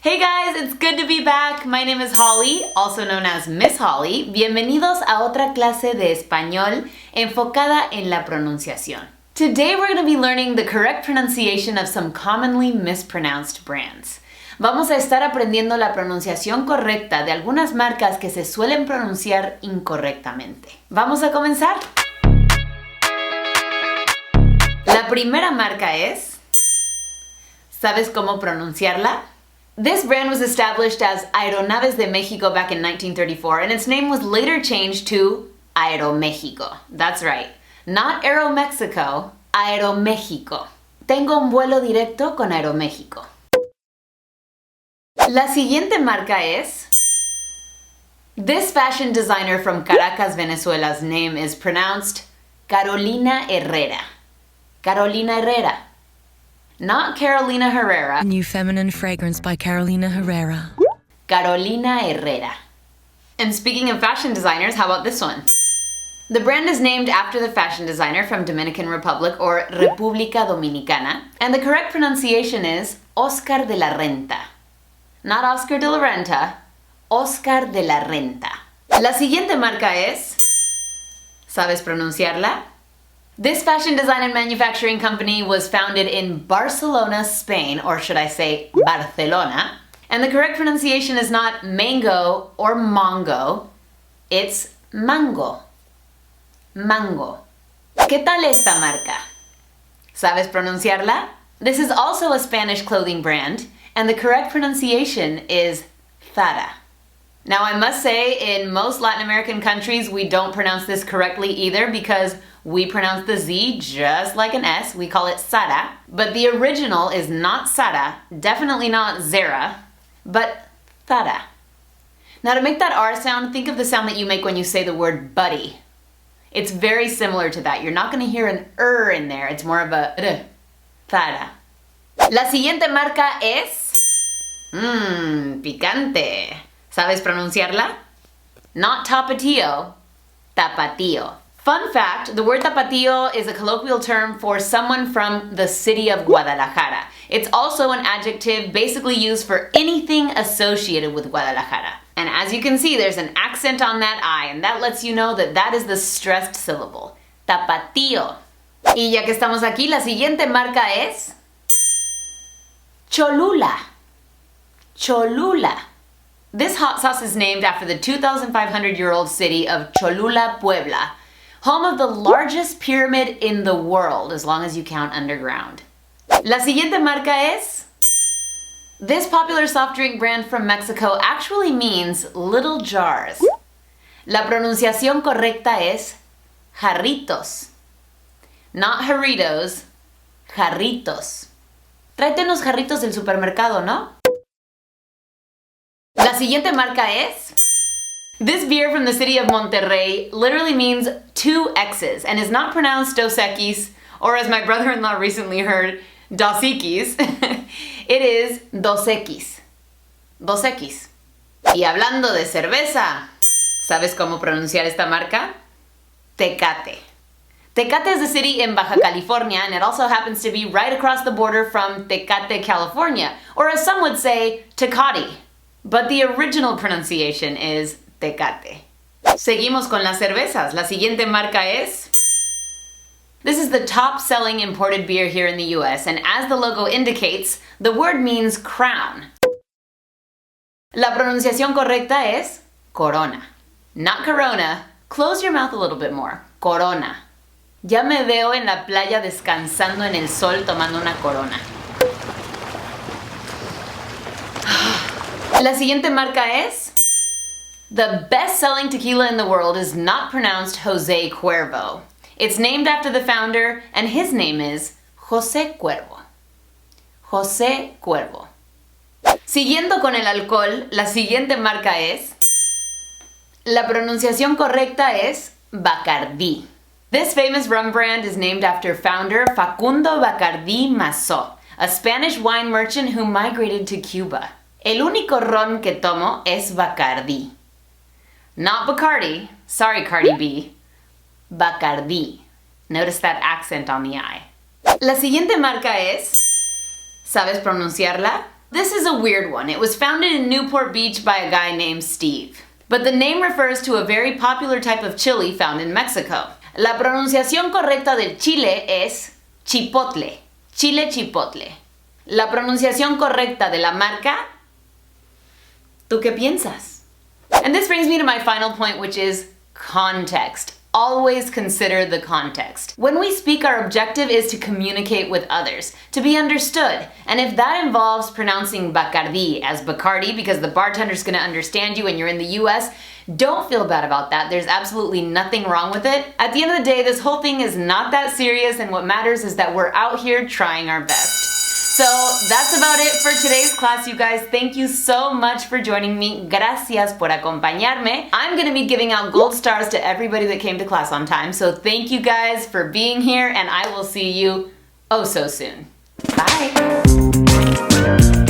Hey guys, it's good to be back. My name is Holly, also known as Miss Holly. Bienvenidos a otra clase de español enfocada en la pronunciación. Today we're going to be learning the correct pronunciation of some commonly mispronounced brands. Vamos a estar aprendiendo la pronunciación correcta de algunas marcas que se suelen pronunciar incorrectamente. ¿Vamos a comenzar? La primera marca es... ¿Sabes cómo pronunciarla? This brand was established as Aeronaves de México back in 1934, and its name was later changed to Aeromexico. That's right. Not Aeromexico, Aeromexico. Tengo un vuelo directo con Aeromexico. La siguiente marca es... This fashion designer from Caracas, Venezuela's name is pronounced Carolina Herrera. Carolina Herrera. Not Carolina Herrera. A new feminine fragrance by Carolina Herrera. Carolina Herrera. And speaking of fashion designers, how about this one? The brand is named after the fashion designer from Dominican Republic or República Dominicana, and the correct pronunciation is Oscar de la Renta. Not Oscar de la Renta, Oscar de la Renta. La siguiente marca es... ¿Sabes pronunciarla? This fashion design and manufacturing company was founded in Barcelona, Spain, or should I say Barcelona, and the correct pronunciation is not mango or mongo, it's mango. Mango. ¿Qué tal esta marca? ¿Sabes pronunciarla? This is also a Spanish clothing brand, and the correct pronunciation is Zara. Now I must say, in most Latin American countries, we don't pronounce this correctly either because we pronounce the Z just like an S. We call it Zara. But the original is not Zara, definitely not Zara, but Zara. Now to make that R sound, think of the sound that you make when you say the word buddy. It's very similar to that. You're not going to hear an in there. It's more of a R. Zara. La siguiente marca es... picante. ¿Sabes pronunciarla? Not tapatio, tapatío. Fun fact, the word tapatio is a colloquial term for someone from the city of Guadalajara. It's also an adjective basically used for anything associated with Guadalajara. And as you can see, there's an accent on that I, and that lets you know that that is the stressed syllable. Tapatío. Y ya que estamos aquí, la siguiente marca es... Cholula. Cholula. This hot sauce is named after the 2,500-year-old city of Cholula, Puebla, home of the largest pyramid in the world, as long as you count underground. La siguiente marca es... This popular soft drink brand from Mexico actually means little jars. La pronunciación correcta es Jarritos. Not Jarritos, Jarritos. Tráete unos jarritos del supermercado, ¿no? La siguiente marca es... This beer from the city of Monterrey literally means 2 X's and is not pronounced Dos Equis, or as my brother-in-law recently heard, Dos Equis. It is Dos Equis. Dos Equis. Y hablando de cerveza, ¿sabes cómo pronunciar esta marca? Tecate. Tecate is a city in Baja California, and it also happens to be right across the border from Tecate, California, or as some would say, Tecate. But the original pronunciation is Tecate. Seguimos con las cervezas. La siguiente marca es... This is the top-selling imported beer here in the US, and as the logo indicates, the word means crown. La pronunciación correcta es Corona. Not Corona. Close your mouth a little bit more. Corona. Ya me veo en la playa descansando en el sol tomando una Corona. La siguiente marca es... The best-selling tequila in the world is not pronounced Jose Cuervo. It's named after the founder, and his name is José Cuervo. José Cuervo. Siguiendo con el alcohol, la siguiente marca es... La pronunciación correcta es Bacardí. This famous rum brand is named after founder Facundo Bacardí Massó, a Spanish wine merchant who migrated to Cuba. El único ron que tomo es Bacardí. Not Bacardi, sorry Cardi B, Bacardí. Notice that accent on the I. La siguiente marca es... ¿Sabes pronunciarla? This is a weird one. It was founded in Newport Beach by a guy named Steve. But the name refers to a very popular type of chili found in Mexico. La pronunciación correcta del chile es chipotle. Chile chipotle. La pronunciación correcta de la marca? ¿Tú qué piensas? And this brings me to my final point, which is context. Always consider the context. When we speak, our objective is to communicate with others, to be understood. And if that involves pronouncing Bacardí as Bacardi because the bartender's gonna understand you and you're in the US, don't feel bad about that. There's absolutely nothing wrong with it. At the end of the day, this whole thing is not that serious, and what matters is that we're out here trying our best. So that's about it for today's class, you guys. Thank you so much for joining me. Gracias por acompañarme. I'm gonna be giving out gold stars to everybody that came to class on time. So thank you guys for being here, and I will see you oh so soon. Bye.